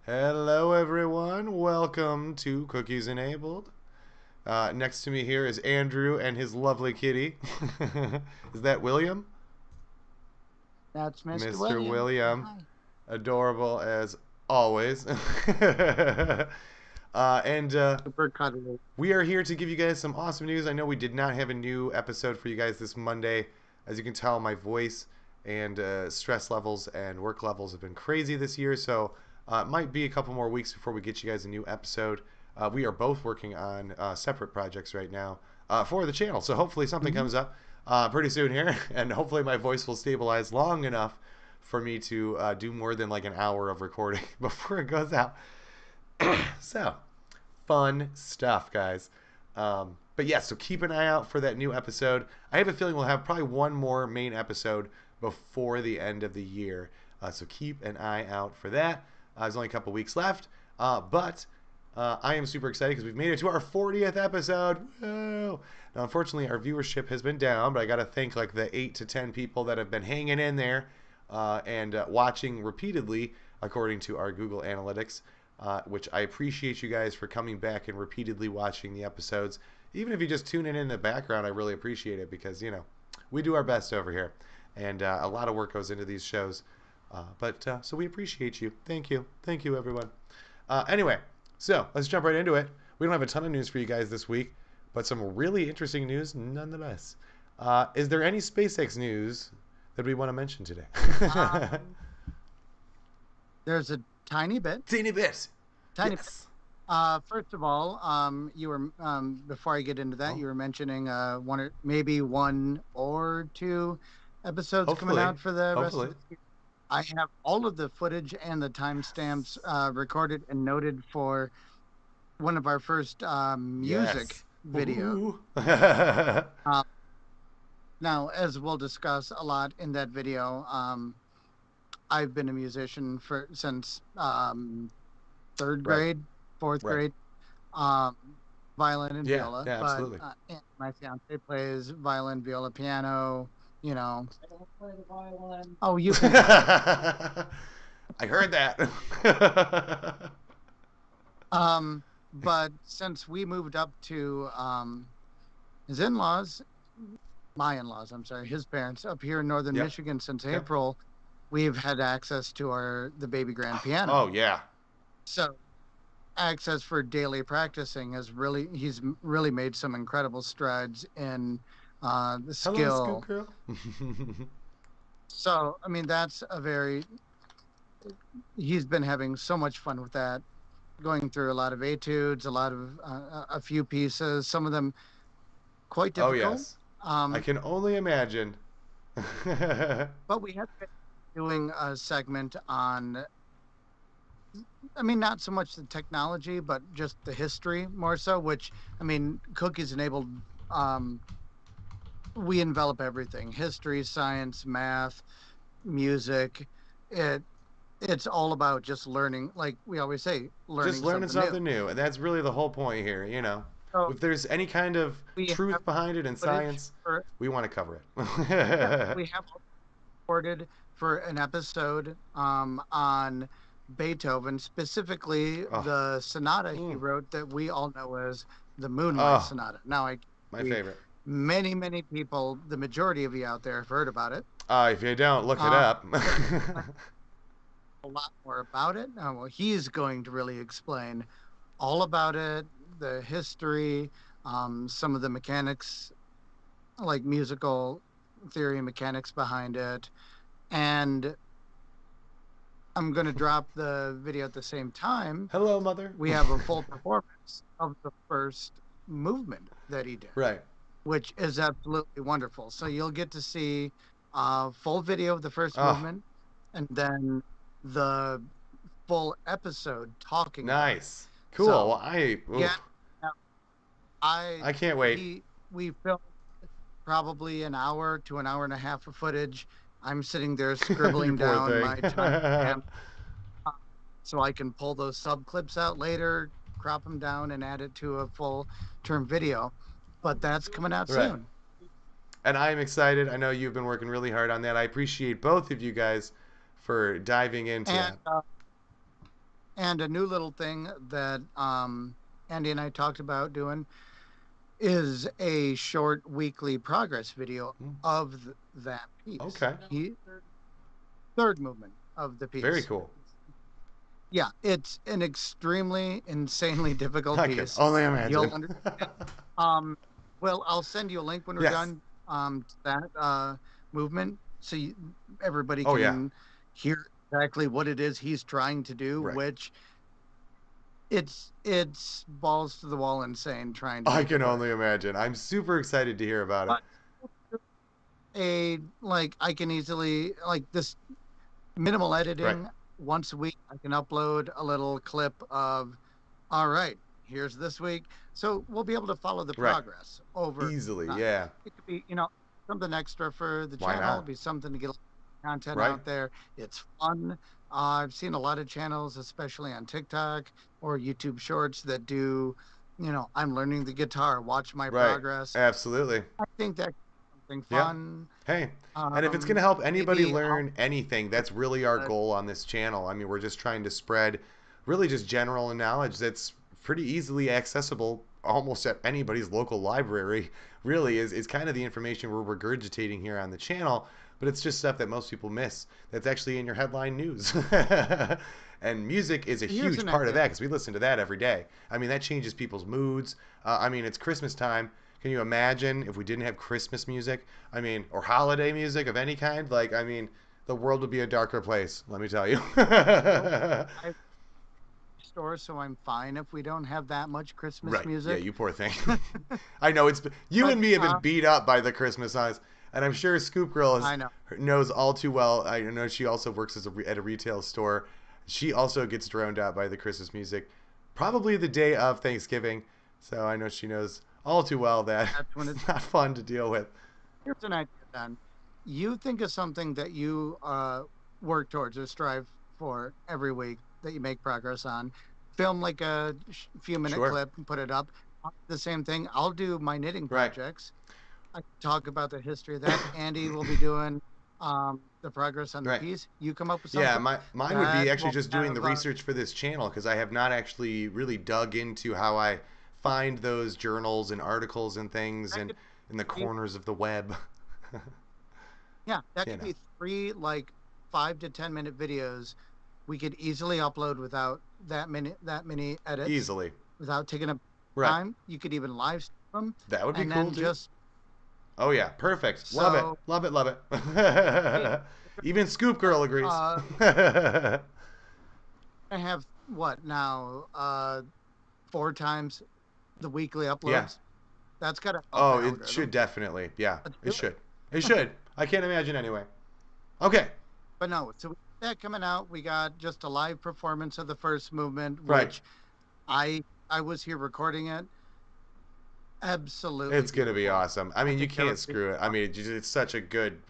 Hello, everyone. Welcome to Cookies Enabled. Next to me here is Andrew and his lovely kitty. Is that William? That's Mr. Mr. William. Hi. Adorable as always. Super cuddly. We are here to give you guys some awesome news. I know we did not have a new episode for you guys this Monday. As you can tell, my voice and stress levels and work levels have been crazy this year, so it might be a couple more weeks before we get you guys a new episode. We are both working on separate projects right now for the channel, so hopefully something comes up pretty soon here, and hopefully my voice will stabilize long enough for me to do more than like an hour of recording before it goes out. So, fun stuff, guys. But yeah, so keep an eye out for that new episode. I have a feeling we'll have probably one more main episode before the end of the year. So keep an eye out for that. There's only a couple weeks left. But I am super excited because we've made it to our 40th episode. Woo! Now, unfortunately, our viewership has been down, but I got to thank like the 8 to 10 people that have been hanging in there and watching repeatedly, according to our Google Analytics. Which I appreciate you guys for coming back and repeatedly watching the episodes. Even if you just tune in the background, I really appreciate it because, you know, we do our best over here. And a lot of work goes into these shows. So we appreciate you. Thank you. Thank you, everyone. Anyway, so let's jump right into it. we don't have a ton of news for you guys this week, but some really interesting news nonetheless. Is there any SpaceX news that we want to mention today? Um, there's a tiny bit, Teeny bit. tiny bit. Yes. First of all, you were before I get into that, Oh, you were mentioning one or maybe one or two episodes coming hopefully. out for the rest of Hopefully. the year. I have all of the footage and the timestamps recorded and noted for one of our first music Yes. videos. Woohoo. Uh, Now, as we'll discuss a lot in that video, I've been a musician for since third Right. grade, fourth Right. grade, um, violin and Yeah. viola. Yeah. But Absolutely. and my fiance plays violin, viola, piano. You know. I don't play the violin. Oh, you can play it. I heard that. But since we moved up to his in-laws, my in-laws, I'm sorry, his parents up here in northern Yep. Michigan since Okay. April, we've had access to the baby grand piano. Oh yeah. So access for daily practicing he's really made some incredible strides in the Hello, Scoop skill. Girl. So I mean he's been having so much fun with that, going through a lot of etudes, a few pieces, some of them quite Oh difficult. yes. I can only imagine. But we have been doing a segment on, I mean, not so much the technology, but just the history more so, which, I mean, Cookies enabled, um, we envelop everything: history, science, math, music. It, it's all about just learning, like we always say, Just learning learning something new. something new, and that's really the whole point here. So If there's any kind of we have truth behind it in footage science, for, we want to cover yeah, it. we have recorded for an episode on Beethoven, specifically Oh, the sonata he mm, wrote that we all know as the Moonlight oh, Sonata. Now, my favorite. many, many people, the majority of you out there, have heard about it. If you don't, look it Uh, up. but a lot more about it. Well, he's going to really explain all about it, the history, some of the mechanics, like musical theory and mechanics behind it. And I'm going to drop the video at the same time. Hello, mother. We have a full performance of the first movement that he did, Right. which is absolutely wonderful. So you'll get to see a full video of the first Oh, movement and then the full episode talking about it. nice. Cool. So Well, yeah, now, I I can't wait. we filmed probably an hour to an hour and a half of footage. I'm sitting there You scribbling poor down thing. my timestamp so I can pull those sub clips out later, crop them down, and add it to a full term video. But that's coming out Right. soon. And I'm excited. I know you've been working really hard on that. I appreciate both of you guys for diving into And that. and a new little thing that Andy and I talked about doing is a short weekly progress video Mm, of that piece. okay. Third movement of the Very piece. cool. Yeah, it's an extremely insanely difficult I can piece. only You'll imagine. understand. Um, well, I'll send you a link when we're Yes. done to that movement so everybody Oh, yeah. can hear exactly what it is he's trying to do, Right. which it's balls to the wall insane trying to I make it can work. only imagine. I'm super excited to hear about it. But I can easily, like, this minimal Right. editing once a week. I can upload a little clip of, all right, here's this week. So we'll be able to follow the Right. progress over Easily. time. Yeah. It could be, something extra for the Why channel. not? It'd be something to get content Right. out there. It's fun. I've seen a lot of channels, especially on TikTok or YouTube Shorts, that do, I'm learning the guitar, watch my Right. progress. Absolutely. I think that's something Yeah. fun. Hey, and if it's going to help anybody Maybe I'll learn anything, that's really our goal on this channel. I mean, we're just trying to spread really just general knowledge that's pretty easily accessible almost at anybody's local library, really, is kind of the information we're regurgitating here on the channel. but it's just stuff that most people miss that's actually in your headline news. And music is a Here's huge an part of idea. that because we listen to that every day. I mean, that changes people's moods. I mean, it's Christmas time. Can you imagine if we didn't have Christmas music? I mean, or holiday music of any kind? Like, I mean, the world would be a darker place, let me tell you. Well, I store, so I'm fine if we don't have that much Christmas Right. Yeah, music. you poor thing. I know it's you But and me have been beat up by the Christmas songs, and I'm sure Scoop Girl I know. knows all too well. I know she also works at a retail store. She also gets drowned out by the Christmas music, probably the day of Thanksgiving. So I know she knows all too well that That's when it's it's not fun to deal with. here's an idea then. You think of something that you work towards or strive for every week that you make progress on. Film like a few minute Sure. clip and put it up. The same thing. I'll do my knitting Right. projects. I can talk about the history of that. Andy will be doing the progress on the Right. piece. You come up with Yeah, something mine would be that actually will just doing the have research for this channel because I have not actually really dug into how I find those journals and articles and things that and could in the be, corners of the web. yeah, that You could know, be three like 5 to 10 minute videos we could easily upload without that many edits, easily. without taking up Right. time. You could even live stream them That would be and cool then too. just Oh yeah, perfect. Love it. so Love it. Love hey, it. Even Scoop Girl agrees. uh I have what now 4 times the weekly Yeah. uploads. That's gotta help the Oh, it should algorithm. definitely. Yeah, Let's it do it. should. It should. I can't imagine anyway. Okay. But no, so we got that coming out. We got just a live performance of the first movement, Right. which I was here recording it. Absolutely It's gonna be beautiful. awesome. I I mean, you think that can't would be screw it. I mean, it's such a good.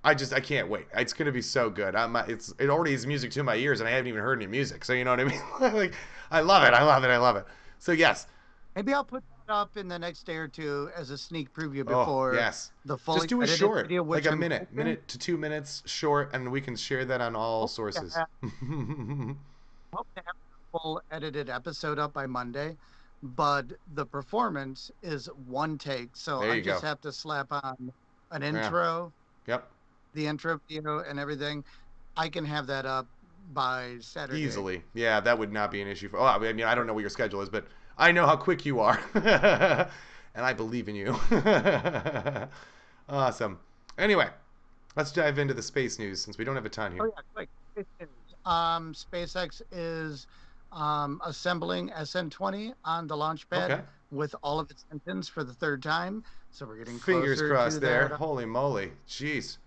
I can't wait. It's gonna be so good. It already is music to my ears, and I haven't even heard any music. So you know what I mean? Like, I love it. I love it. I love it. So yes. maybe I'll put that up in the next day or two as a sneak preview Oh before yes. the Just fully do a edited short, video, like which a I'm minute, hoping minute to 2 minutes short, and we can share that on all hope to sources. have, hope to have a full edited episode up by Monday. But the performance is one take, so There I you just go. have to slap on an Yeah. intro, Yep. the intro video, and everything. I can have that up by Saturday. Easily. Yeah, that would not be an issue for. Oh, I mean, I don't know what your schedule is, but I know how quick you are, and I believe in you. Awesome. Anyway, let's dive into the space news since we don't have a ton Oh here. yeah, quick. Quick news. SpaceX is assembling SN20 on the launch pad Okay. with all of its engines for the third time. So we're getting Fingers closer crossed to there. that. Holy moly. Jeez.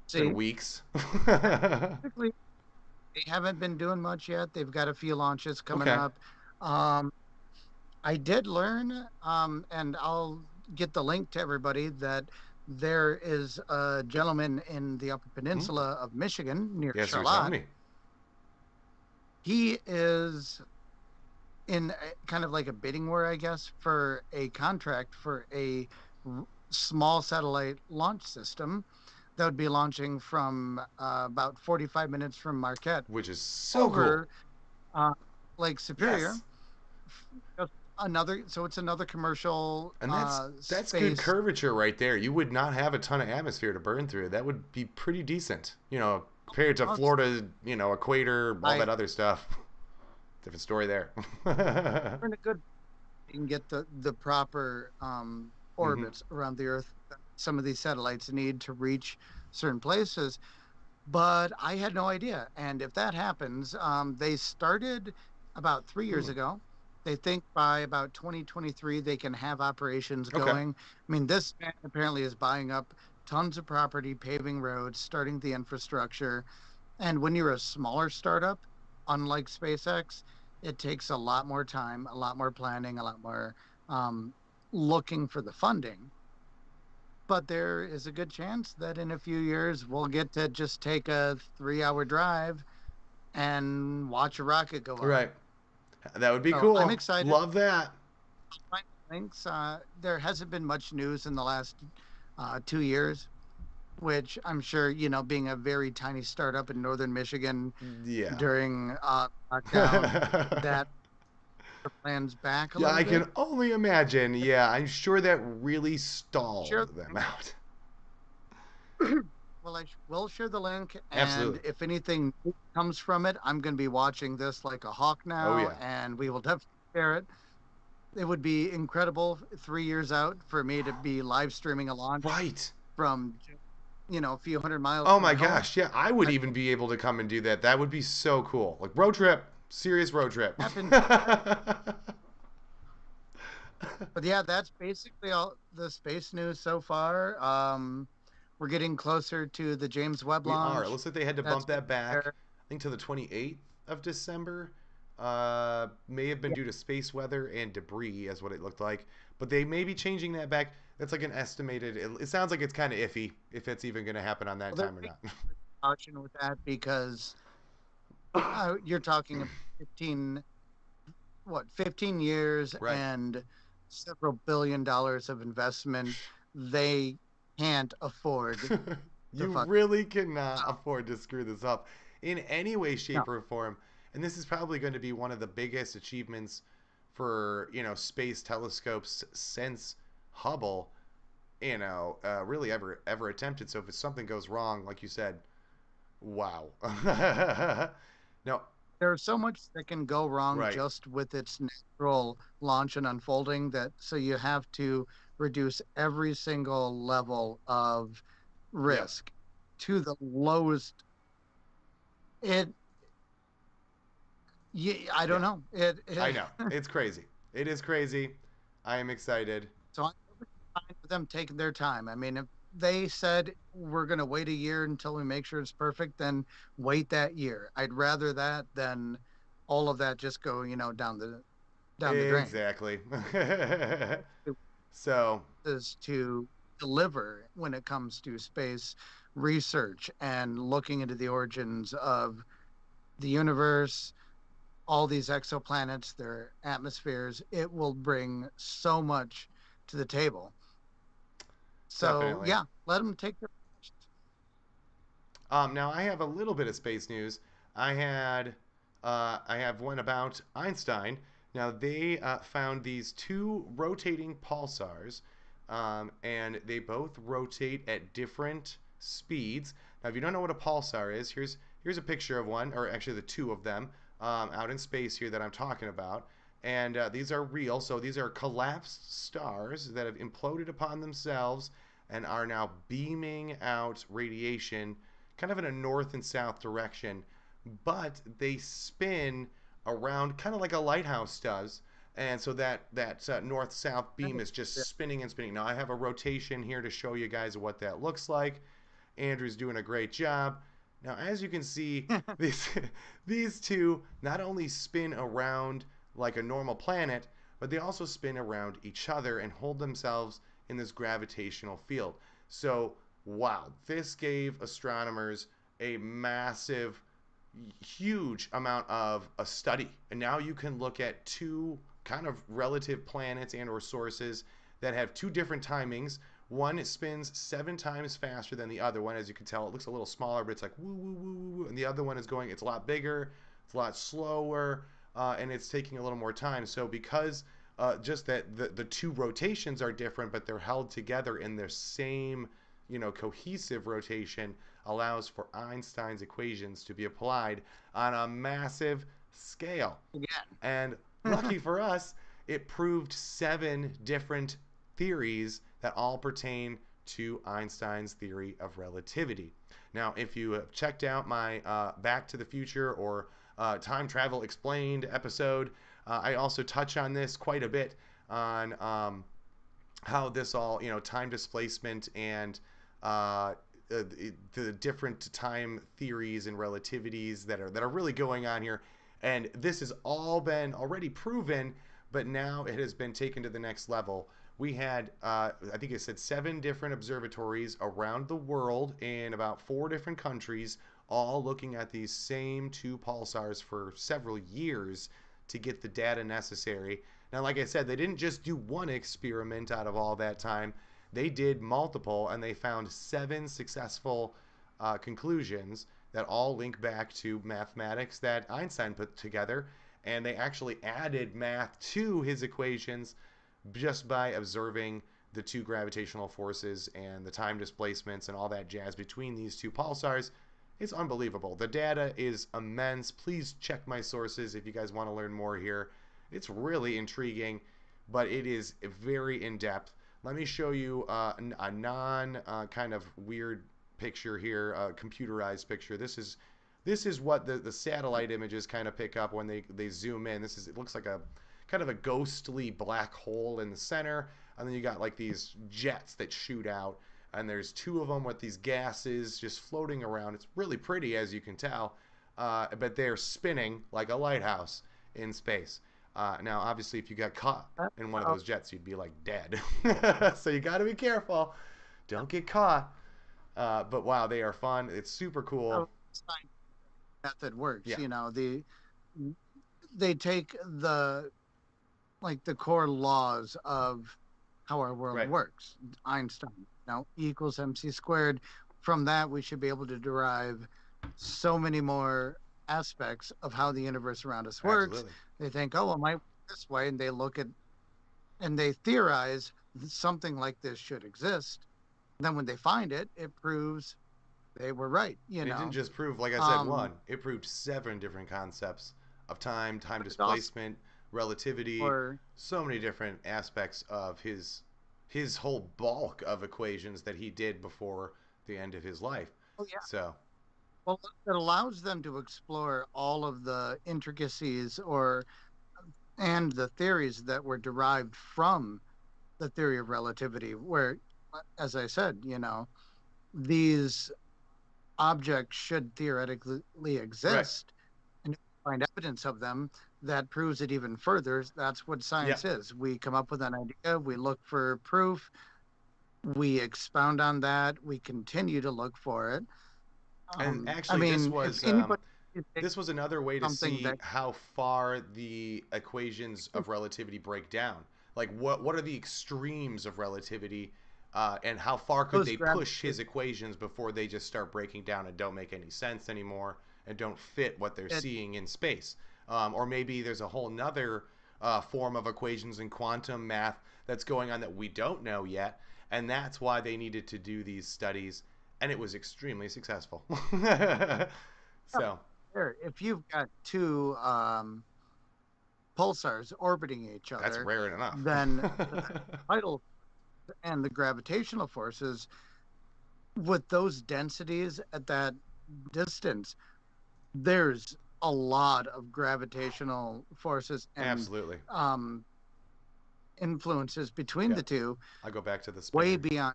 It's been See, weeks. basically, they haven't been doing much yet. They've got a few launches coming Okay. up. Um, I did learn, and I'll get the link to everybody, that there is a gentleman in the Upper Hmm? Peninsula of Michigan near Yes, you were telling Charlotte. me. He is in kind of like a bidding war, I guess, for a contract for a small satellite launch system that would be launching from about 45 minutes from Marquette Which is so cool. over uh, Lake Superior. Yes. Just another, so it's another commercial And that's good space. curvature right there. You would not have a ton of atmosphere to burn through. That would be pretty decent. Compared to Oh, Florida, equator, all I that other stuff. Different story there. we're in a good. You can get the proper Hmm. orbits around the Earth. Some of these satellites need to reach certain places, but I had no idea. And if that happens, they started about 3 years Hmm. ago. They think by about 2023 they can have operations Okay. going. I mean, this man apparently is buying up tons of property, paving roads, starting the infrastructure. And when you're a smaller startup, unlike SpaceX, it takes a lot more time, a lot more planning, a lot more um, looking for the funding. But there is a good chance that in a few years we'll get to just take a 3 hour drive and watch a rocket go up. Right. That would be So I'm cool. excited. Love that. Find links. There hasn't been much news in the last 2 years, which I'm sure, being a very tiny startup in northern Michigan Yeah. during lockdown, that plans back a Yeah, little I bit. can only imagine. Yeah, I'm sure that really Sure. stalled them out. Well, will share the link, and Absolutely. if anything comes from it, I'm going to be watching this like a hawk Oh now, yeah. and we will definitely share it. It would be incredible 3 years out for me to be live streaming a launch Right. from, a few hundred miles Oh from my my home. gosh. Yeah, I would I even be able to come and do that. That would be so cool. Like road trip, serious road trip. happened, but yeah, that's basically all the space news so far. We're getting closer to the James Webb We are. It launch. looks like they had to That's bump been that back, there. I think, to the 28th of December. May have been Yeah, due to space weather and debris, as what it looked like. But they may be changing that back. That's like an estimated. It sounds like it's kind of iffy if it's even going to happen on that well, they're time or taking not. caution with that because you're talking about 15 years Right. and several $1 billion of investment. They can't afford to You fuck really cannot up. afford to screw this up in any way, No, shape, or form. And this is probably going to be one of the biggest achievements for space telescopes since Hubble. Really ever attempted. So if something goes wrong, like you said, wow. No, there's so much that can go wrong right. just with its natural launch and unfolding that so you have to reduce every single level of Yep. risk to the lowest. It, I Yeah. don't know. It, I it know. It's crazy. It is crazy. I am excited. so I'm perfectly fine with them taking their time. I mean, if they said we're going to wait a year until we make sure it's perfect, then wait that year. I'd rather that than all of that just go, down the drain. Exactly. It So, is to deliver when it comes to space research and looking into the origins of the universe, all these exoplanets, their atmospheres. It will bring so much to the table. So definitely. yeah, let them take their. Now I have a little bit of space news. I have one about Einstein. Now they found these two rotating pulsars, and they both rotate at different speeds. Now, if you don't know what a pulsar is, here's a picture of one, or actually the two of them out in space here that I'm talking about. And these are real. So these are collapsed stars that have imploded upon themselves and are now beaming out radiation kind of in a north and south direction, but they spin around kind of like a lighthouse does. And so that north south beam is just spinning and spinning. Now I have a rotation here to show you guys what that looks like. Andrew's doing a great job. Now, as you can see, these these two not only spin around like a normal planet, but they also spin around each other and hold themselves in this gravitational field. So, wow, this gave astronomers a massive, huge amount of a study. And now you can look at two kind of relative planets and or sources that have two different timings. One spins 7 times faster than the other one. As you can tell, it looks a little smaller, but it's like woo, woo, woo, woo, woo. And the other one is going, it's a lot bigger, it's a lot slower, and it's taking a little more time. So because just that the two rotations are different, but they're held together in their same, cohesive rotation, allows for Einstein's equations to be applied on a massive scale. And lucky Again. for us, it proved 7 different theories that all pertain to Einstein's theory of relativity. Now, if you have checked out my Back to the Future or Time Travel Explained episode, I also touch on this quite a bit on how this all, time displacement and the different time theories and relativities that are really going on here. And this has all been already proven, but now it has been taken to the next level. We had, I think it said 7 different observatories around the world in about 4 different countries, all looking at these same two pulsars for several years to get the data necessary. Now, like I said, they didn't just do one experiment out of all that time. They did multiple, and they found 7 successful conclusions that all link back to mathematics that Einstein put together. And they actually added math to his equations just by observing the two gravitational forces and the time displacements and all that jazz between these two pulsars. It's unbelievable. The data is immense. Please check my sources if you guys want to learn more here. It's really intriguing, but it is very in depth. Let me show you a non kind of weird picture here, a computerized picture. This is what the satellite images kind of pick up when they zoom in. It looks like a kind of a ghostly black hole in the center, and then you got like these jets that shoot out, and there's two of them with these gases just floating around. It's really pretty, as you can tell, but they're spinning like a lighthouse in space. Now, obviously, if you got caught in one of Oh, those jets, you'd be like dead. So you got to be careful. Don't get caught. But wow, they are fun. It's super how cool. science method works. Yeah, They take the core laws of how our world right. works. Einstein, E equals MC squared. From that, we should be able to derive so many more aspects of how the universe around us works. Absolutely. They think, oh, it might work this way, and they look at and they theorize something like this should exist. Then when they find it, it proves they were right. And it didn't just prove, like I said, Um, one. It proved seven different concepts of time, time but it also, displacement, relativity, or so many different aspects of his whole bulk of equations that he did before the end of his life. oh yeah, So, well, it allows them to explore all of the intricacies or and the theories that were derived from the theory of relativity, where, as I said, these objects should theoretically right. exist, and if we find evidence of them that proves it even further. That's what Yeah. science is. We come up with an idea, we look for proof, we expound on that, we continue to look for it. And I actually, mean, if anybody takes this was another way to something see that how far the equations of relativity break down. Like, what are the extremes of relativity, and how far could goes they grab push his equations before they just start breaking down and don't make any sense anymore and don't fit what they're it, seeing in space? Or maybe there's a whole nother form of equations in quantum math that's going on that we don't know yet, and that's why they needed to do these studies, and it was extremely successful. So, there. If you've got two pulsars orbiting each that's other, rare enough. then the tidal and the gravitational forces with those densities at that distance, there's a lot of gravitational forces and Absolutely. um, influences between Yeah. the two I'll go back to the way spinning. beyond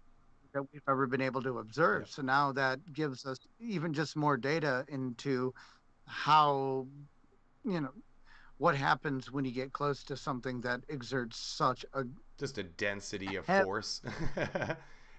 that we've ever been able to Yeah. observe. So now that gives us even just more data into how, you know, what happens when you get close to something that exerts such a Just a density of heavy, force.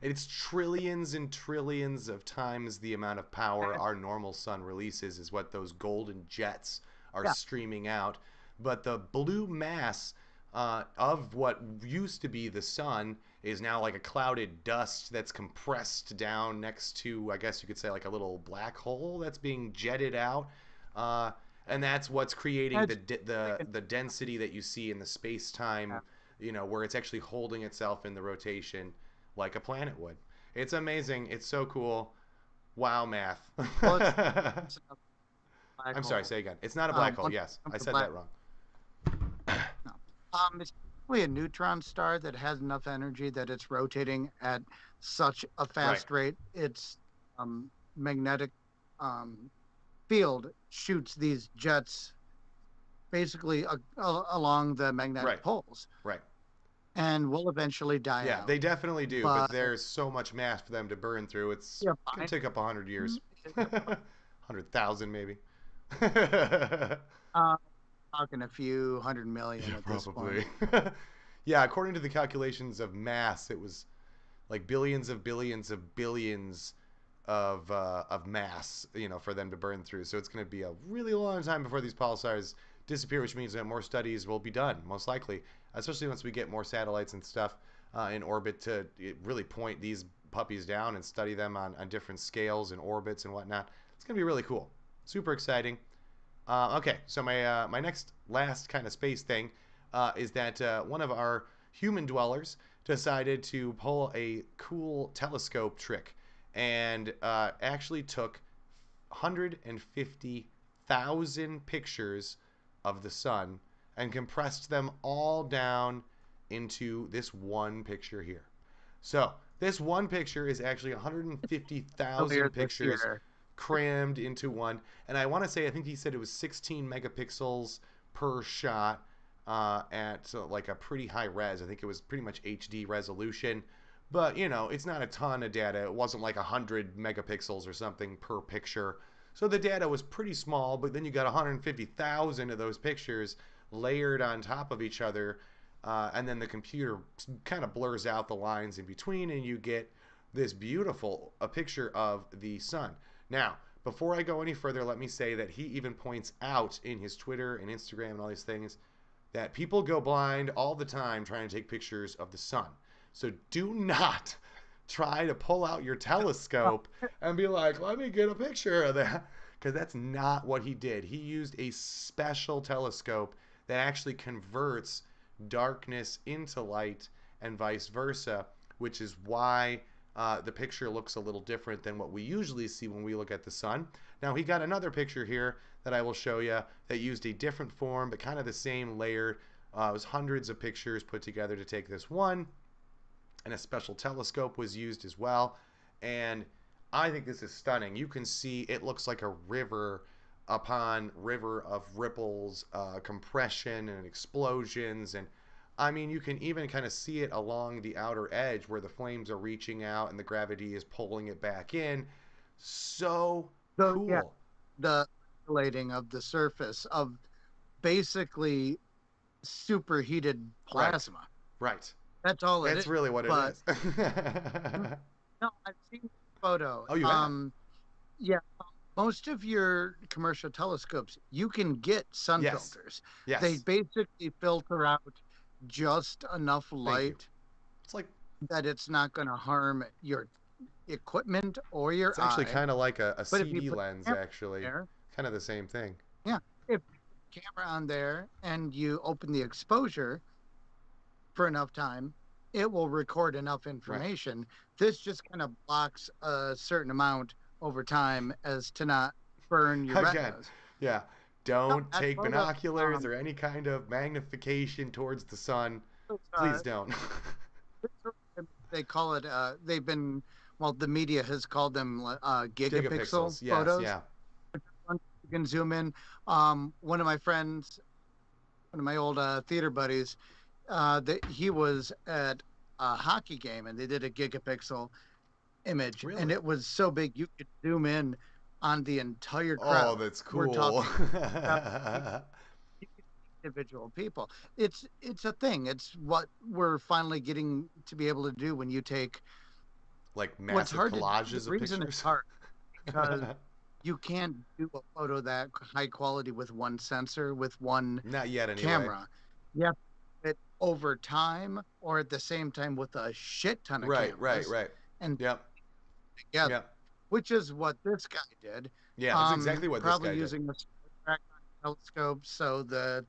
It's trillions and trillions of times the amount of power our normal sun releases, is what those golden jets are yeah, streaming out. But the blue mass of what used to be the sun is now like a clouded dust that's compressed down next to, I guess you could say, like a little black hole that's being jetted out. Uh, and that's what's creating edge, the density that you see in the space time, where it's actually holding itself in the rotation like a planet would. It's amazing. It's so cool. Wow, math. well, it's a black I'm sorry, hole. say again. It's not a black hole. Once Yes, it I becomes a said black that wrong. no. It's basically a neutron star that has enough energy that it's rotating at such a Right, fast rate. Its magnetic um, field shoots these jets basically along the magnetic right, poles right. and will eventually die Yeah, out. they definitely do, but But there's so much mass for them to burn through. It's you're gonna fine. take up 100 years, You're fine. 100,000 maybe. Uh, talking a few 100 million Yeah, at this point. probably. Yeah, according to the calculations of mass, it was like billions of billions of mass, for them to burn through. So it's going to be a really long time before these pulsars disappear, which means that more studies will be done, most likely, especially once we get more satellites and stuff in orbit to really point these puppies down and study them on different scales and orbits and whatnot. It's going to be really cool. Super exciting. Okay, so my next last kind of space thing is that one of our human dwellers decided to pull a cool telescope trick and actually took 150,000 pictures of the sun and compressed them all down into this one picture here. So, this one picture is actually Earlier 150,000 this pictures year. crammed into one. And I want to say, I think he said it was 16 megapixels per shot at like a pretty high res. I think it was pretty much HD resolution. But, you know, it's not a ton of data. It wasn't like 100 megapixels or something per picture. So the data was pretty small, but then you got 150,000 of those pictures layered on top of each other. And then the computer kind of blurs out the lines in between, and you get this beautiful a picture of the sun. Now, before I go any further, let me say that he even points out in his Twitter and Instagram and all these things that people go blind all the time trying to take pictures of the sun. So do not try to pull out your telescope and be like, let me get a picture of that. Because that's not what he did. He used a special telescope that actually converts darkness into light and vice versa, which is why the picture looks a little different than what we usually see when we look at the sun. Now, he got another picture here that I will show you that used a different form, but kind of the same layer. It was hundreds of pictures put together to take this one, and a special telescope was used as well. And I think this is stunning. You can see it looks like a river upon river of ripples, compression and explosions. And I mean, you can even kind of see it along the outer edge where the flames are reaching out and the gravity is pulling it back in. So So yeah, cool. the isolating of the surface of basically superheated Right. plasma. Right. That's all it That's is. really what it But is. no, I've seen the photo. Oh, you have? Yeah, most of your commercial telescopes, you can get sun Yes. filters. They Yes. basically filter out just enough Thank you. light It's like that it's not going to harm your equipment or it's your actually eye. kind of like a But if you CD put lens, a camera actually. there, Kind of the same thing. yeah, if you put a camera on there and you open the exposure for enough time, it will record enough Right. information. This just kind of blocks a certain amount over time as to not burn your Again, retinas. yeah. No, Don't that take photo, binoculars or any kind of magnification towards the sun. was, Please don't. they call it, they've been, well, the media has called them gigapixel Gigapixels. Yes. photos. Yeah. You can zoom in. One of my friends, one of my old theater buddies, that he was at a hockey game and they did a gigapixel image, and Really? it was so big you could zoom in on the entire Oh, crowd. that's We're cool. talking about individual people. It's a thing. It's what we're finally getting to be able to do when you take Like what's massive hard to the collages of reason it's pictures. hard because you can't do a photo that high quality with one sensor with one Not yet, anyway. camera. You have to do it over time or at the same time with a shit ton of Right. Right. cameras Right. and Yep. together, Yep. which is what this guy did. Yeah. That's exactly what this Probably guy did. using a telescope, so the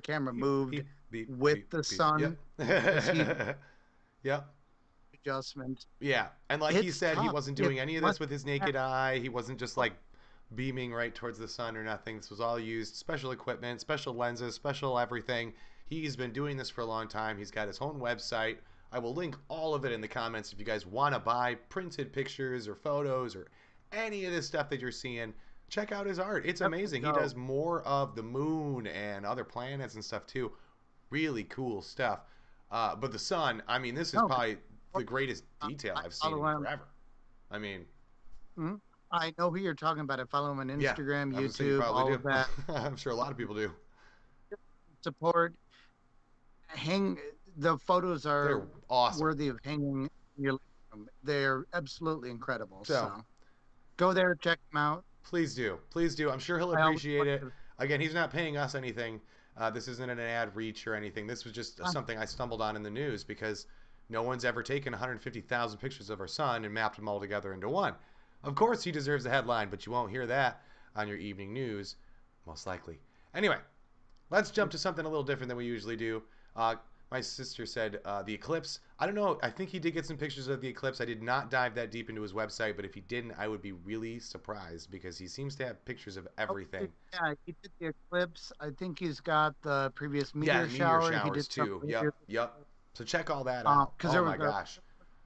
camera Beep, moved beep, beep, with beep, the beep. sun Yep. as he Yep. adjustment. Yeah. And like he It's said, he tough. wasn't It doing any of this must with his have, naked eye. He wasn't just like beaming right towards the sun or nothing. This was all used special equipment, special lenses, special everything. He's been doing this for a long time. He's got his own website. I will link all of it in the comments if you guys want to buy printed pictures or photos or any of this stuff that you're seeing. Check out his art. It's definitely amazing. He does go. more of the moon and other planets and stuff too. Really cool stuff. But the sun, I mean, this is No, probably the greatest detail I I've seen follow in him. forever. I mean, Mhm. I know who you're talking about. I follow him on yeah, Instagram, I would say you YouTube, probably all do. of that. I'm sure a lot of people do. Support, hang. The photos are They're awesome. worthy of hanging in your living room. They're absolutely incredible. So So go there, check them out. please do. Please do. I'm sure he'll I always appreciate like it. to. Again, he's not paying us anything. This isn't an ad reach or anything. This was just something I stumbled on in the news because no one's ever taken 150,000 pictures of our sun and mapped them all together into one. Of course, he deserves a headline, but you won't hear that on your evening news, most likely. Anyway, let's jump to something a little different than we usually do. My sister said the eclipse. I don't know. I think he did get some pictures of the eclipse. I did not dive that deep into his website, but if he didn't, I would be really surprised because he seems to have pictures of Oh, everything. yeah, he did the eclipse. I think he's got the previous Yeah, meteor the meteor shower. He showers did some too. Yep, later. yep. So check all that out. Because Oh there my was a gosh.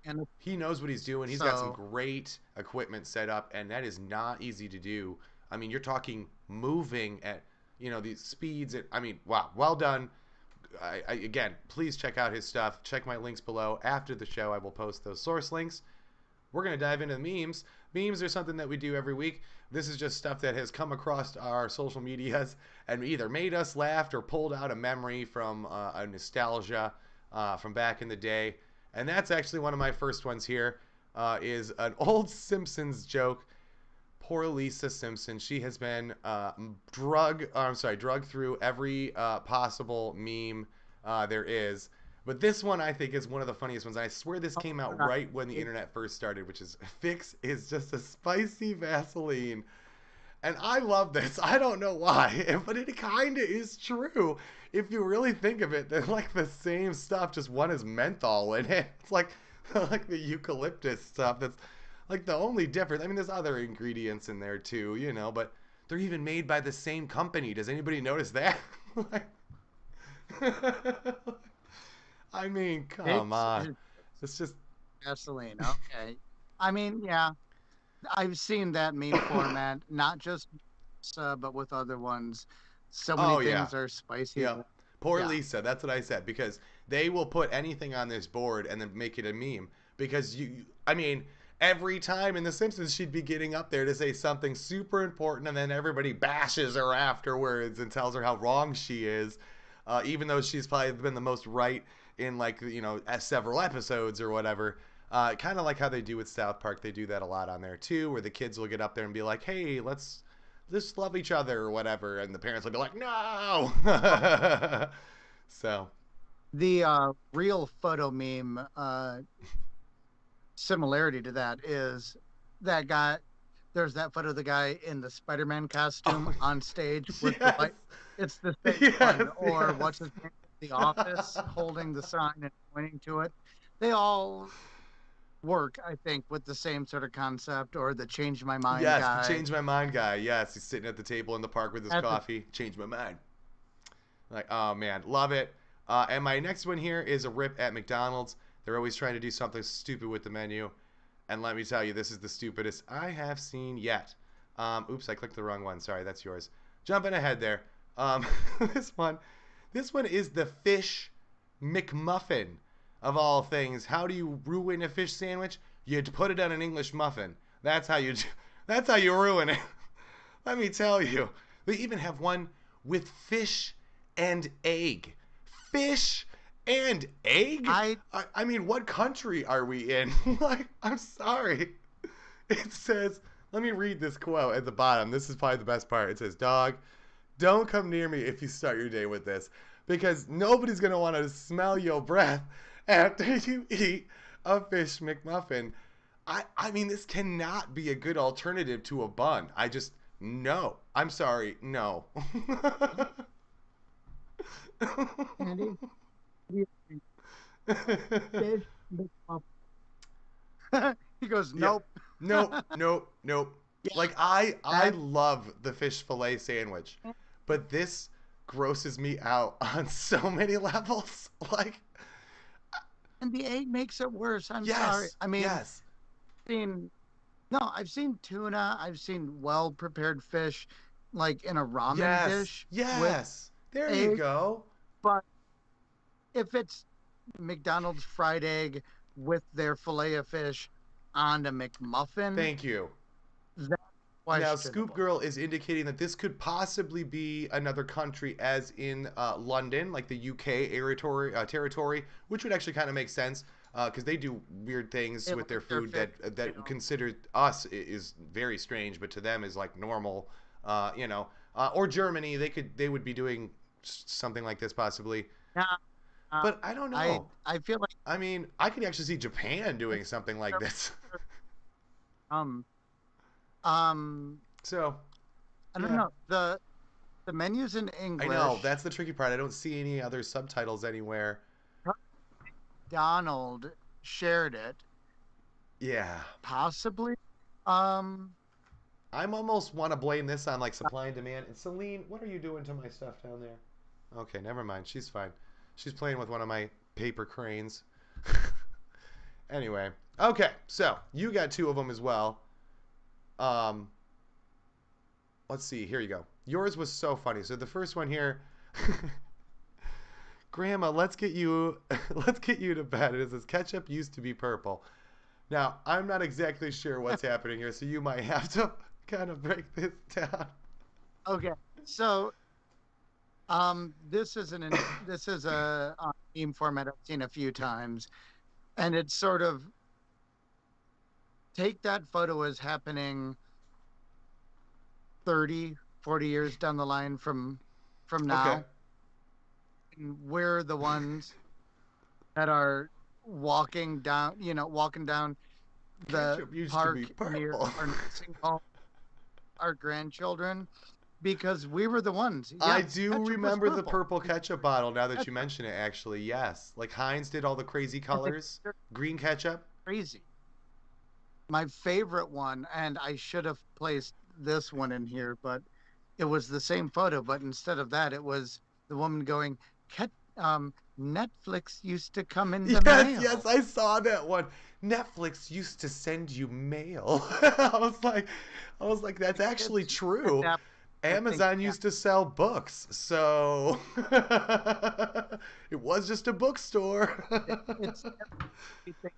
and He knows what he's doing. He's got some so great equipment set up, and that is not easy to do. I mean, you're talking moving at these speeds. I mean, wow, well done. Again, please check out his stuff. Check my links below. After the show, I will post those source links. We're going to dive into memes. Memes are something that we do every week. This is just stuff that has come across our social medias and either made us laugh or pulled out a memory from a nostalgia from back in the day. And that's actually one of my first ones here. Is an old Simpsons joke. Poor Lisa Simpson. She has been drugged through every possible meme there is. But this one I think is one of the funniest ones. I swear this oh, came out right. right when the internet first started, which is Fix is just a spicy Vaseline. And I love this. I don't know why, but it kind of is true. If you really think of it, they're like the same stuff, just one is menthol in it. It's like the eucalyptus stuff. That's like the only difference. I mean, there's other ingredients in there too, but they're even made by the same company. Does anybody notice that? I mean, come Higgs on. is It's just. gasoline. Okay. I mean, yeah, I've seen that meme format, not just but with other ones. So many Oh yeah. things are spicy. Yep. Poor Yeah. Lisa. That's what I said because they will put anything on this board and then make it a meme. Because I mean, every time in The Simpsons, she'd be getting up there to say something super important, and then everybody bashes her afterwards and tells her how wrong she is, even though she's probably been the most right in like several episodes or whatever. Kind of like how they do with South Park. They do that a lot on there too, where the kids will get up there and be like, "Hey, let's just love each other or whatever," and the parents will be like, "No." So, The real photo meme similarity to that is that guy. There's that photo of the guy in the Spider-Man costume oh on stage with the yes, light. It's the same yes, one. Or what's yes, his name? The Office holding the sign and pointing to it. They all work, I think, with the same sort of concept. Or the change my mind yes. The guy. change my mind guy. Yes, he's sitting at the table in the park with his At the coffee. Change my mind. Like, oh man, love it. And my next one here is a rip at McDonald's. They're always trying to do something stupid with the menu. And let me tell you, this is the stupidest I have seen yet. Oops, I clicked the wrong one. Sorry, that's yours. Jumping ahead there. Um, this one, this one is the fish McMuffin of all things. How do you ruin a fish sandwich? You put it on an English muffin. That's how you. That's how you ruin it. Let me tell you. They even have one with fish and egg. Fish and egg? I I mean, what country are we in? Like, I'm sorry. It says, let me read this quote at the bottom. This is probably the best part. It says, "Dog, don't come near me if you start your day with this, because nobody's going to want to smell your breath after you eat a fish McMuffin." I mean, this cannot be a good alternative to a bun. I just, no. I'm sorry. No. Andy, fish. He goes, Yeah. nope. Nope. Nope. Nope. Yeah, Like I that love the fish fillet sandwich, but this grosses me out on so many levels. Like, and the egg makes it worse. I'm sorry. yes, I mean, yes, seen no, I've seen tuna. I've seen well prepared fish, like in a ramen yes, dish with yes. There you egg. go. But if it's McDonald's fried egg with their fillet of fish on a McMuffin, Thank you. that's Now, Scoop questionable. Girl is indicating that this could possibly be another country, as in London, like the UK territory, which would actually kind of make sense because they do weird things They with their like their food fish that too. considered us is very strange, but to them is like normal. Or Germany, they would be doing something like this possibly, Now, but I don't I know. I feel like I mean, I could actually see Japan doing something like this. um um So, I don't yeah. know the menus in I know English. that's the tricky part. I don't see any other subtitles anywhere. Donald shared it, Yeah. possibly. Um, I'm almost want to blame this on like supply and demand. And Celine, what are you doing to my stuff down there? Okay, never mind. She's fine. She's playing with one of my paper cranes. Anyway, okay, so you got two of them as well. Um, let's see. Here you go. Yours was so funny. So the first one here, Grandma, let's get you, let's get you to bed. It says ketchup used to be purple. Now I'm not exactly sure what's happening here, so you might have to kind of break this down. okay. So this is a meme format I've seen a few times, and it's sort of take that photo as happening 30, 40 years down the line from Okay. now, and we're the ones that are walking down the Ketchup used to be park near purple. our nursing home, our grandchildren, because we were the ones. I Yes, do ketchup was remember the purple. purple ketchup bottle now that you Ketchup, mention it, actually. Yes. Like Heinz did all the crazy and colors. they're Green ketchup. crazy. My favorite one, and I should have placed this one in here, but it was the same photo, but instead of that, it was the woman going, Netflix used to come in the Yes, yes, mail. I saw that one. Netflix used to send you mail. I was like, that's actually Kids at true. that point are thinking, Amazon yeah, used to sell books, so it was just a bookstore. it's everything.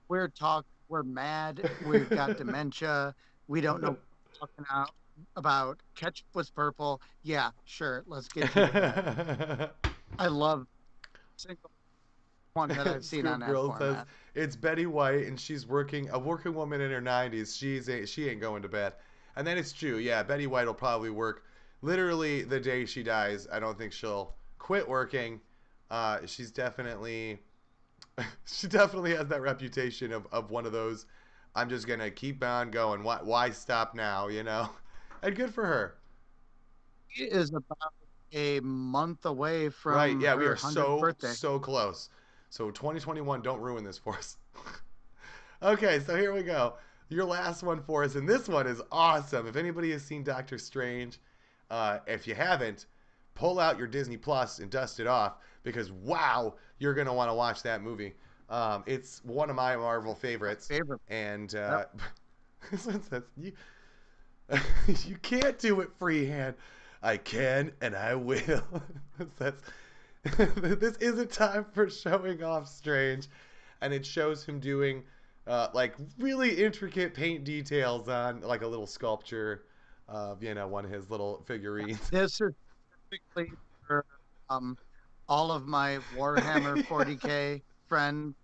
We're mad, we've got dementia, we don't know what we're talking about. Ketchup was purple. Yeah, sure, let's get you to bed. I love single one that I've seen on Scoop that Girl says format. it's Betty White and she's working a working woman in her 90s. She ain't going to bed. And then it's true. Yeah, Betty White will probably work literally the day she dies. I don't think she'll quit working. She's definitely she definitely has that reputation of one of those I'm just going to keep on going. Why stop now, you know? And good for her. She is about a month away Right. from Yeah, we her are 100th so birthday. so close. So 2021, don't ruin this for us. Okay, so here we go. Your last one for us, and this one is awesome. If anybody has seen Doctor Strange, if you haven't, pull out your Disney Plus and dust it off because wow, you're gonna want to watch that movie. It's one of my Marvel My favorites, favorite. and Yep. this one says you can't do it freehand. I can and I will. That's, this isn't time for showing off Strange, and it shows him doing like really intricate paint details on like a little sculpture of one of his little figurines. This is specifically for um, all of my Warhammer Yeah. 40K friends.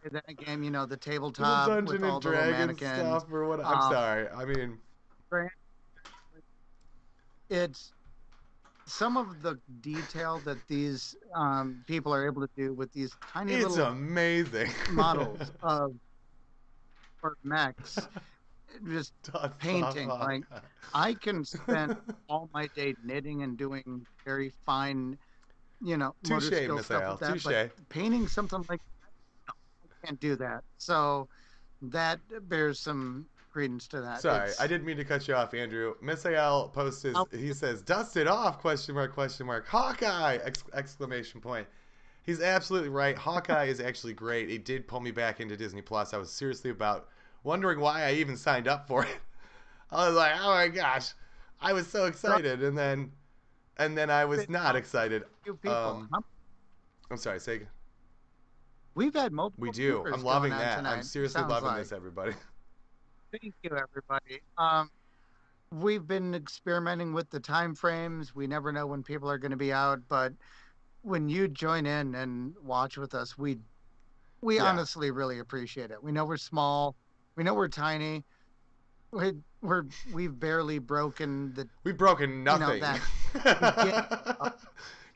Play that game, the Little tabletop with Dungeon and all the little Dragon mannequins. stuff or what? I'm Um, sorry. I mean, it's some of the detail that these people are able to do with these tiny it's little amazing. models of or mechs, just Dust off painting. Like Hawkeye. I can spend all my day knitting and doing very fine, motor Touche, skill Miss stuff with Al. that, but Touche. painting something like I can't do that. So that bears some credence to that. Sorry, I didn't mean to cut you off, Andrew. Miss Al posts his, I'll, he says, dust it off, question mark, question mark. Hawkeye! Exclamation point. He's absolutely right. Hawkeye is actually great. It did pull me back into Disney Plus. I was seriously about wondering why I even signed up for it. I was like, oh my gosh. I was so so excited and then I was not a excited. few people. Um I'm sorry, say We've had we multiple do. I'm viewers going loving on that. I'm tonight. seriously Sounds loving like. this, everybody. Thank you, everybody. We've been experimenting with the time frames. We never know when people are going to be out, but when you join in and watch with us, we Yeah. honestly really appreciate it. We know we're small, we know we're tiny. We've barely broken the We've broken nothing. that beginning of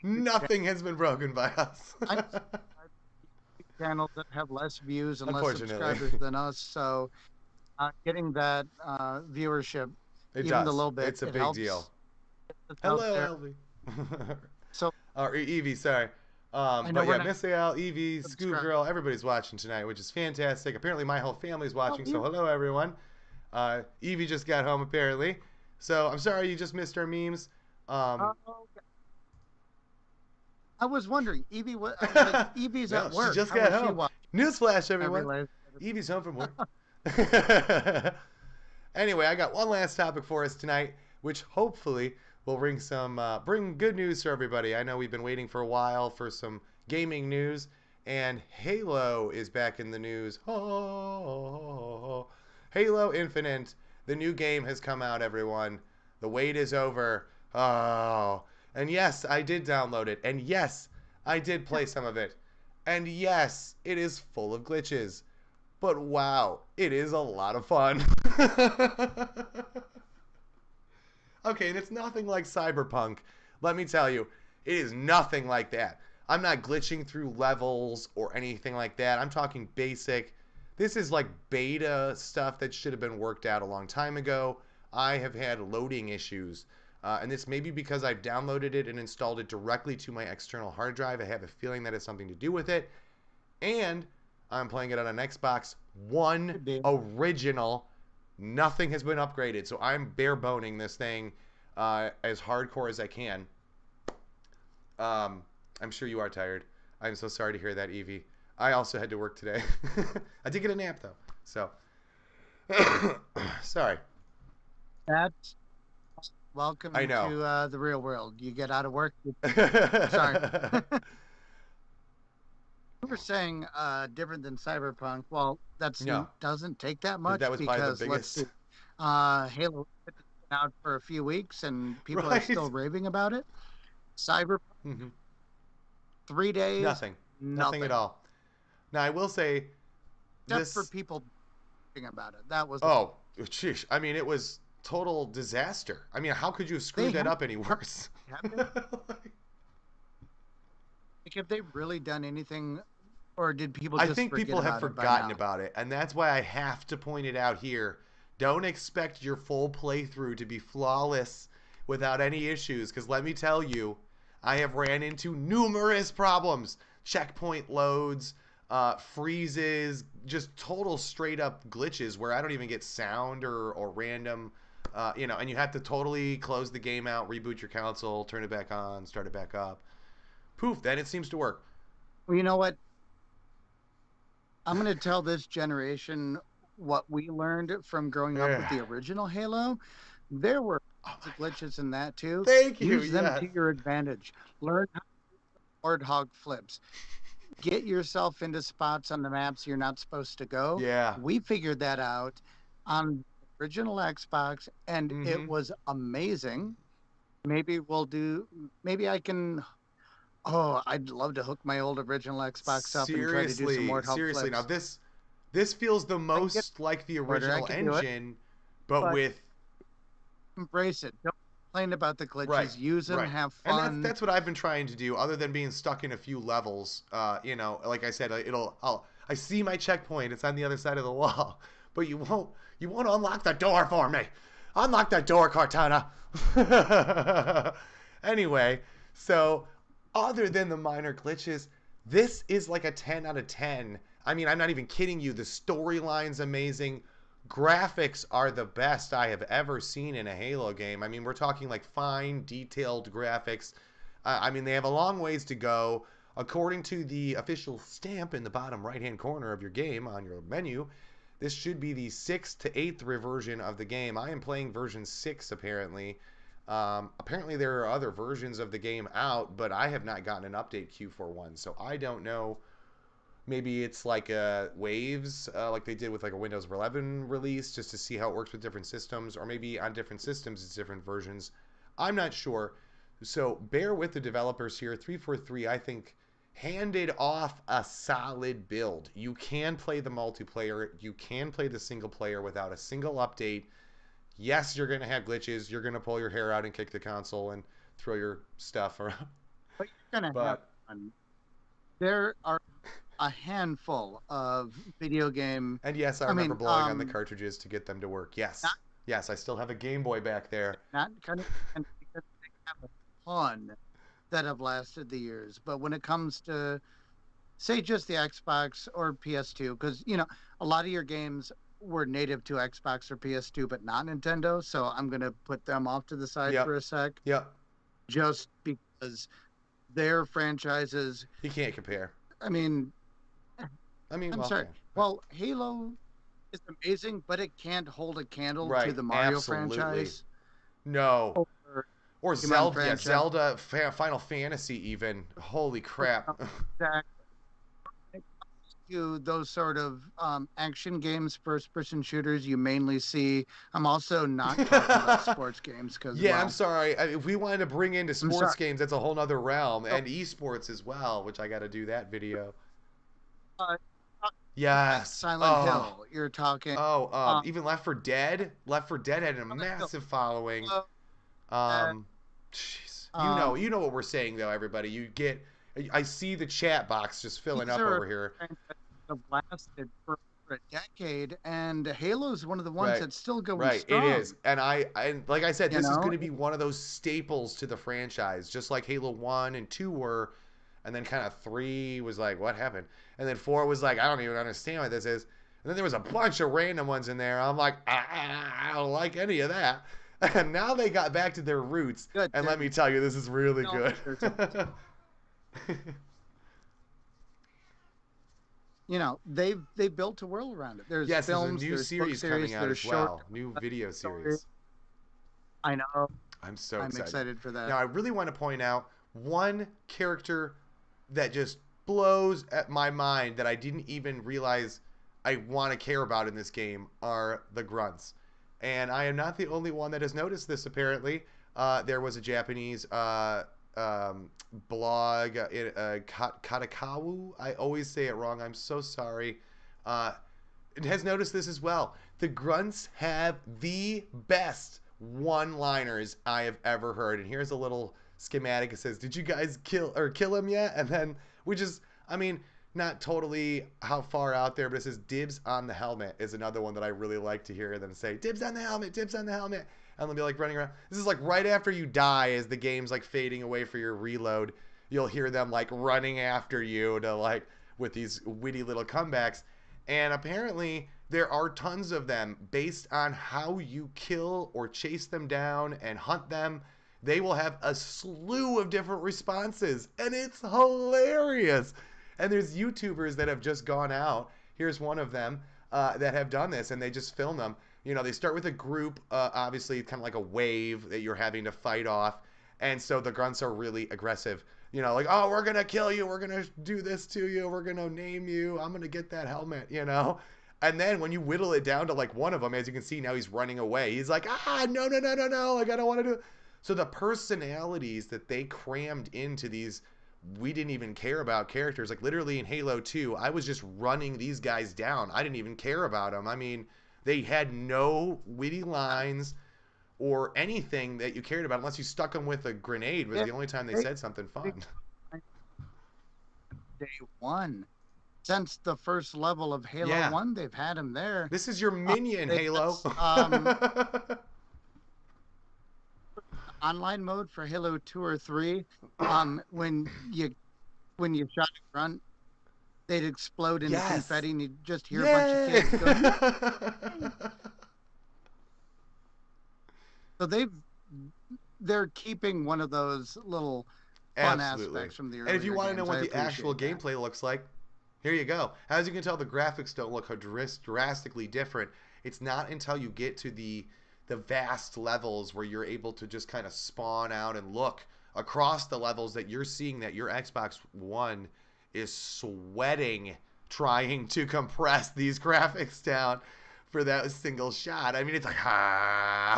YouTube Nothing has been broken by us. channels that have less views and less Unfortunately. subscribers than us. So getting that viewership, It even the does. little bit, It's a it big deal. helps us out Hello, there. Elvie. So Or Evie, sorry. I know But we're yeah, not Miss Al, Evie, Scoob subscribed. Girl, everybody's watching tonight, which is fantastic. Apparently, my whole family's Oh, watching, so you. hello, everyone. Evie just got home, apparently. So I'm sorry you just missed our memes. Um, Oh, I was wondering, Evie. What I was like, Evie's at no, she work. just How got is she home. watching? Newsflash, I everyone. realized. Evie's home from work. Anyway, I got one last topic for us tonight, which hopefully will bring good news for everybody. I know we've been waiting for a while for some gaming news, and Halo is back in the news. Oh, Halo Infinite, the new game has come out. Everyone, the wait is over. Oh, and yes, I did download it, and yes, I did play some of it, and yes, it is full of glitches. But wow, it is a lot of fun. Okay, and it's nothing like Cyberpunk. Let me tell you, it is nothing like that. I'm not glitching through levels or anything like that. I'm talking basic. This is like beta stuff that should have been worked out a long time ago. I have had loading issues. And this may be because I've downloaded it and installed it directly to my external hard drive. I have a feeling that has something to do with it. And I'm playing it on an Xbox One Could be. original. Nothing has been upgraded, so I'm bare boning this thing as hardcore as I can. Um, I'm sure you are tired. I'm so sorry to hear that, Evie. I also had to work today. I did get a nap though, so sorry. That's I welcome know. to the real world. You get out of work. Sorry. You were saying different than Cyberpunk. Well, that's No, doesn't take that that much was probably the because let's biggest. see. Halo has been out for a few weeks and people are Right? still raving about it. Cyber Mm-hmm. 3 days, Nothing. Nothing at nothing. all. Now I will say Except for this. people talking about it. That was Oh, sheesh. I mean, it was total disaster. I mean, how could you have they screwed that have up any worse? have they like have they really done anything or did people I just think forget people have about it by forgotten now? about it, and that's why I have to point it out here. Don't expect your full playthrough to be flawless without any issues, because let me tell you, I have ran into numerous problems. Checkpoint loads, freezes, just total straight up glitches where I don't even get sound or random, and you have to totally close the game out, reboot your console, turn it back on, start it back up. Poof, then it seems to work. Well, you know what? I'm going to tell this generation what we learned from growing up with the original Halo. There were Oh lots of my god. glitches in that too. Thank you. Use them Yes. to your advantage. Learn how warthog flips. Get yourself into spots on the maps you're not supposed to go. Yeah. We figured that out on the original Xbox and it Mm-hmm. was amazing. Maybe we'll do, maybe I can. Oh, I'd love to hook my old original Xbox up and try to do some warthog Seriously. Now flips. this feels the I can get most like the order, I original can do it, engine, but but with embrace it. Don't complain about the right, glitches. Use them, right. have And that's fun. that's what I've been trying to do. Other than being stuck in a few levels, like I said, I see my checkpoint. It's on the other side of the wall, but you won't unlock the door for me. Unlock the door, Cortana. Anyway, so other than the minor glitches, this is like a 10 out of 10. I mean, I'm not even kidding you. The storyline's amazing. Graphics are the best I have ever seen in a Halo game. I mean, we're talking like fine, detailed graphics. I mean, they have a long ways to go. According to the official stamp in the bottom right hand corner of your game on your menu, this should be the 6th to 8th version of the game. I am playing version 6 apparently. Apparently, there are other versions of the game out, but I have not gotten an update queue for one, so I don't know. Maybe it's like waves, like they did with like a Windows 11 release, just to see how it works with different systems, or maybe on different systems it's different versions. I'm not sure. So bear with the developers here. 343, I think, handed off a solid build. You can play the multiplayer, you can play the single player without a single update. Yes, you're going to have glitches. You're going to pull your hair out and kick the console and throw your stuff around. But you're gonna have But fun. There are a handful of video game. and yes, I I remember mean, blowing on the cartridges to get them to work. not Yes. Yes, I still have a Game Boy back there. not kind of because they have a ton. that have lasted the years. But when it comes to, say, just the Xbox or PS2, because, a lot of your games were native to Xbox or PS2, but not Nintendo. So I'm going to put them off to the side for Yep. a sec, Yep. just because their franchises, He can't compare. I mean, I mean, I'm well, sorry. yeah. Right. Well, Halo is amazing, but it can't hold a candle to Right. the Mario Absolutely. franchise No. or Or Pokemon Zelda. Yeah, franchise. Zelda, Final Fantasy, even. Holy crap. Exactly. When it comes to those sort of action games, first person shooters, you mainly see. I'm also not talking about sports games because, Yeah, I'm well, sorry. If we wanted to bring into I'm sports sorry. games, that's a whole nother realm, So, and esports as well, which I got to do that video. uh, like Yes. Silent Oh. Hill, you're talking Oh. um, Even Left 4 Dead. Left 4 Dead had a Silent Hill, massive following. Halo, that, Um. Jeez. um, You know what we're saying though, everybody. You get. I see the chat box just filling these up are over here. franchises that have lasted for a decade, and Halo is one of the ones Right. that's still going Right. It is. strong. And like I said, You this is know, going to be one of those staples to the franchise, just like Halo 1 and 2 were. And then kind of 3 was like, what happened? And then 4 was like, I don't even understand what this is. And then there was a bunch of random ones in there. I'm like, I don't like any of that. And now they got back to their roots. good. And let me tell you, this is really good. There's a they built a world around it. There's Yes, there's a films, new there's book series coming series, out there's as short well. New video stories. series. I know. I'm so I'm excited. excited for Now, that. I really want to point out one character that just blows at my mind that I didn't even realize I want to care about in this game are the grunts. And I am not the only one that has noticed this, apparently. There was a Japanese blog, Katakawu. I always say it wrong. I'm so sorry. Uh, has noticed this as well. The grunts have the best one-liners I have ever heard. And here's a little schematic. It says, "Did you guys kill him yet?" And then we just, I mean, not totally how far out there, but it says, "Dibs on the helmet" is another one that I really like to hear them say, "Dibs on the helmet, dibs on the helmet," and they'll be like running around. This is like right after you die, as the game's like fading away for your reload. You'll hear them like running after you to like with these witty little comebacks. And apparently, there are tons of them based on how you kill or chase them down and hunt them. They will have a slew of different responses, and it's hilarious. And there's YouTubers that have just gone out. Here's one of them that have done this, and they just film them. You know, they start with a group, obviously, kind of like a wave that you're having to fight off. And so the grunts are really aggressive. You know, like, oh, we're going to kill you. We're going to do this to you. We're going to name you. I'm going to get that helmet, you know? And then when you whittle it down to like one of them, as you can see now, he's running away. He's like, no, no, no, no, no. Like, I don't want to do it. So the personalities that they crammed into these we didn't even care about characters. Like literally in Halo 2, I was just running these guys down. I didn't even care about them. I mean, they had no witty lines or anything that you cared about unless you stuck them with a grenade was They, the only time they they, said something they fun. day one. Since the first level of Halo Yeah. 1, they've had him there. This is your minion, Halo. That's online mode for Halo 2 or 3. When you shot a grunt, they'd explode into Yes. confetti and you'd just hear a bunch of Yay! kids going. So they're keeping one of those little fun Absolutely. aspects from the And if you earlier want to know games. I what the actual appreciate that. gameplay looks like, here you go. As you can tell, the graphics don't look drastically different. It's not until you get to the vast levels where you're able to just kind of spawn out and look across the levels that you're seeing that your Xbox One is sweating trying to compress these graphics down for that single shot. I mean, it's like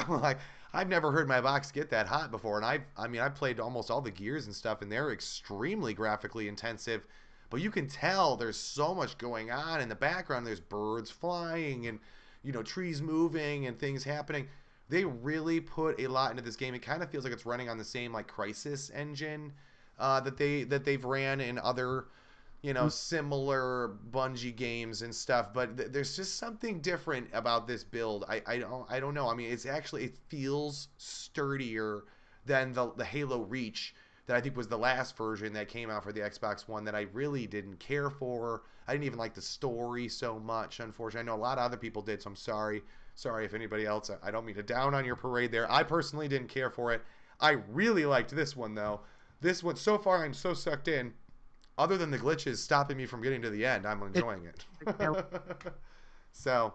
like I've never heard my box get that hot before, and I played almost all the gears and stuff, and they're extremely graphically intensive. But you can tell there's so much going on in the background. There's birds flying and trees moving and things happening. They really put a lot into this game. It kind of feels like it's running on the same like Crisis engine that they've ran in other similar Bungie games and stuff, but there's just something different about this build. I don't know. I mean, it feels sturdier than the Halo Reach, that I think was the last version that came out for the Xbox One that I really didn't care for. I didn't even like the story so much, unfortunately. I know a lot of other people did, so I'm sorry. Sorry if anybody else. I don't mean to down on your parade there. I personally didn't care for it. I really liked this one though. This one so far I'm so sucked in. Other than the glitches stopping me from getting to the end, I'm It, enjoying it. So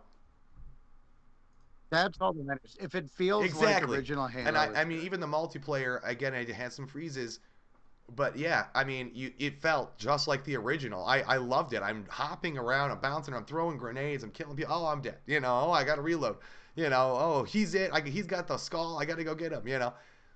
that's all that matters. If it feels like exactly, original and Halo, I it's mean good. even the multiplayer again, it had some freezes, but yeah, I mean it felt just like the original. I loved it. I'm hopping around, I'm bouncing, I'm throwing grenades, I'm killing people. Oh, I'm dead. Oh, I got to reload. Oh, he's it. He's got the skull. I got to go get him.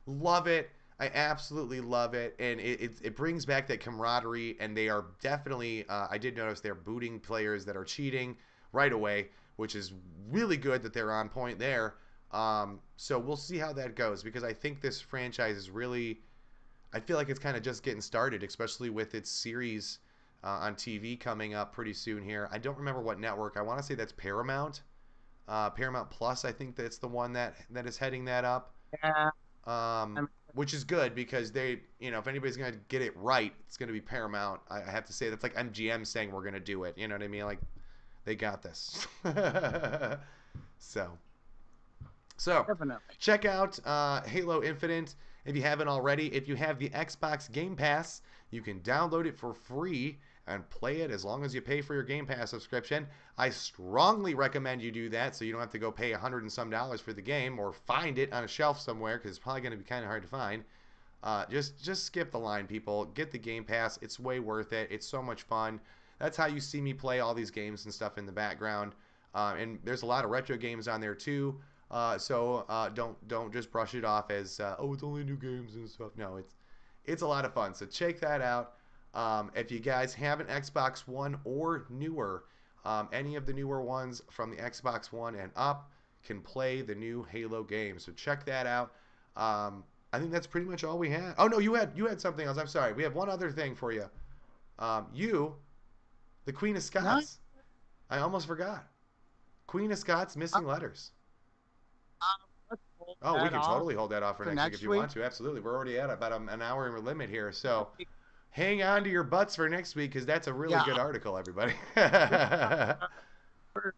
Love it. I absolutely love it, and it brings back that camaraderie. And they are definitely. I did notice they're booting players that are cheating right away, which is really good that they're on point there. So we'll see how that goes because I think this franchise is really. I feel like it's kind of just getting started, especially with its series on TV coming up pretty soon here. I don't remember what network. I want to say that's Paramount. Paramount Plus, I think that's the one that is heading that up. Yeah, I Um, mean, which is good because they, if anybody's gonna get it right, it's gonna be Paramount. I have to say that's like MGM saying we're gonna do it. You know what I mean? Like they got this. so so, definitely. check out Halo Infinite if you haven't already. If you have the Xbox Game Pass, you can download it for free and play it as long as you pay for your Game Pass subscription. I strongly recommend you do that so you don't have to go pay $100 and some for the game or find it on a shelf somewhere because it's probably going to be kind of hard to find. Just skip the line, people. Get the Game Pass. It's way worth it. It's so much fun. That's how you see me play all these games and stuff in the background. And there's a lot of retro games on there too. So don't just brush it off as oh it's only new games and stuff. No, it's a lot of fun. So check that out. If you guys have an Xbox One or newer, any of the newer ones from the Xbox One and up can play the new Halo game. So check that out. I think that's pretty much all we had. Oh no, you had something else. I'm sorry. We have one other thing for you. You, the Queen of No, Scots. I almost forgot. Queen of Scots uh, missing letters. let's hold Oh, we that can off totally hold that off for for next week if next you week. want to. Absolutely. We're already at about an hour limit here. Yeah, So hang on to your butts for next week because that's a really yeah, good article, everybody. we, we're,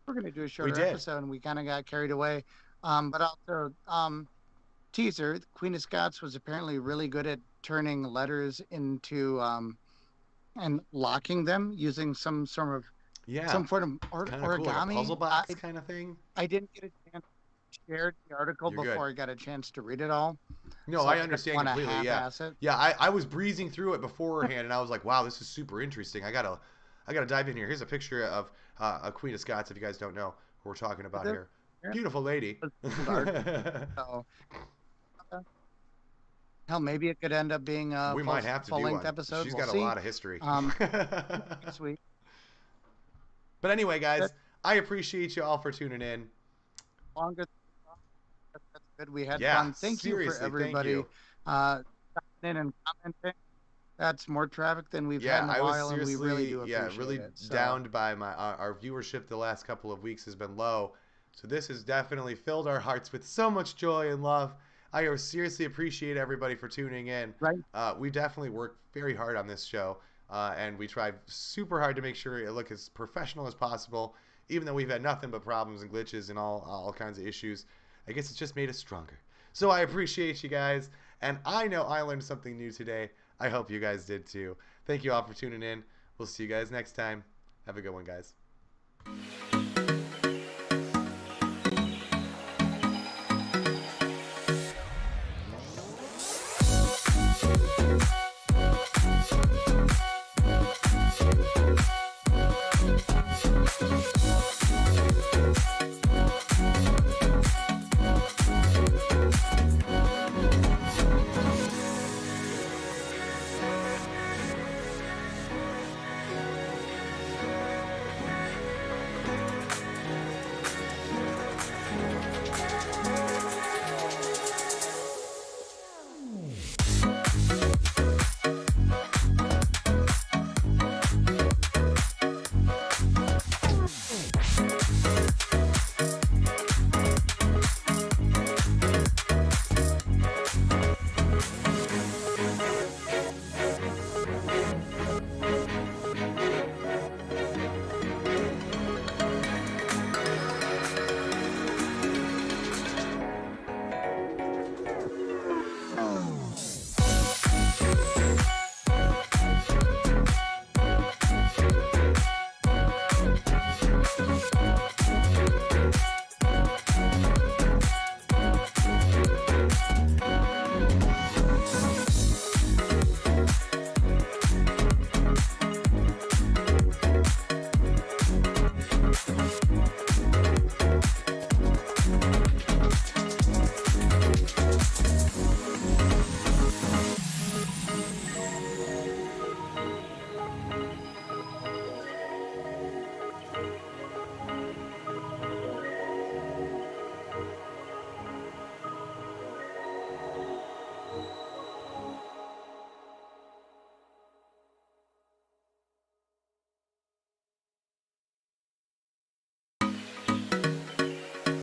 we're going to do a We shorter did. episode, and we kind of got carried away. But also, teaser: Queen of Scots was apparently really good at turning letters into and locking them using Yeah. some sort of Kind of cool. Like a puzzle origami. box kind of thing. I didn't get a chance to share the article You're good. before I got a chance to read it all, No, so I I didn't understand want to completely. Yeah. half-ass it. Yeah, I was breezing through it beforehand and I was like, wow, this is super interesting. I gotta dive in here. Here's a picture of a Queen of Scots if you guys don't know who we're talking But about this here. apparently Beautiful lady. was old art, so uh, hell, maybe it could end up being a We might have to full do length one. episode. She's We'll got a see. lot of history. Um, Next week. But anyway, That guys, I appreciate you all for tuning in. longest. That's good. We had Yeah, fun. Thank you for seriously, thank everybody you. stopping in and commenting. That's more traffic than we've had Yeah, in a I was while, and we really seriously, do yeah, appreciate really it. So, downed by our viewership the last couple of weeks has been low. So this has definitely filled our hearts with so much joy and love. I seriously appreciate everybody for tuning in. right, We definitely work very hard on this show, and we try super hard to make sure it look as professional as possible. Even though we've had nothing but problems and glitches and all kinds of issues, I guess it's just made us stronger. So I appreciate you guys, and I know I learned something new today. I hope you guys did too. Thank you all for tuning in. We'll see you guys next time. Have a good one, guys.